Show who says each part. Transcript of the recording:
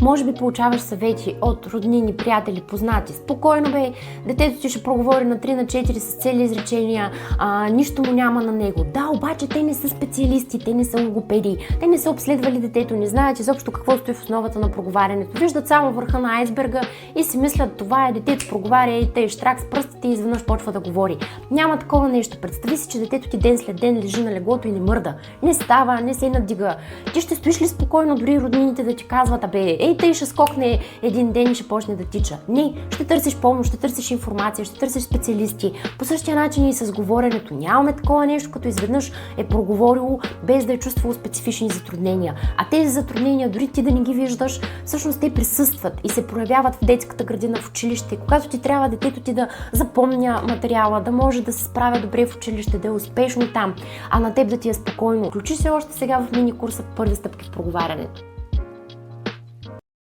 Speaker 1: Може би получаваш съвети от роднини, приятели, познати. Спокойно бе, детето ти ще проговори на 3 на 4 с цели изречения, нищо му няма на него. Да, обаче те не са специалисти, те не са логопеди, те не са обследвали детето, не знаят изобщо какво стои в основата на проговарянето. Виждат само върха на айсберга и си мислят, това е детето проговаря и тъй штрак с пръстите и изведнъж почва да говори. Няма такова нещо. Представи си, че детето ти ден след ден лежи на леглото и не мърда. Не става, не се надига. Ти ще стоиш ли спокойно, дори роднините да ти казват, ей, тъй ще скокне един ден и ще почне да тича. Не, ще търсиш помощ, ще търсиш информация, ще търсиш специалисти. По същия начин и с говоренето. Нямаме такова нещо, като изведнъж е проговорило, без да е чувствало специфични затруднения. А тези затруднения, дори ти да не ги виждаш, всъщност те присъстват и се проявяват в детската градина, в училище. Когато ти трябва детето ти да запомня материала, да може да се справя добре в училище, да е успешно там, а на теб да ти е спокойно. Включи се още сега в мини курса Първи стъпки в проговарянето.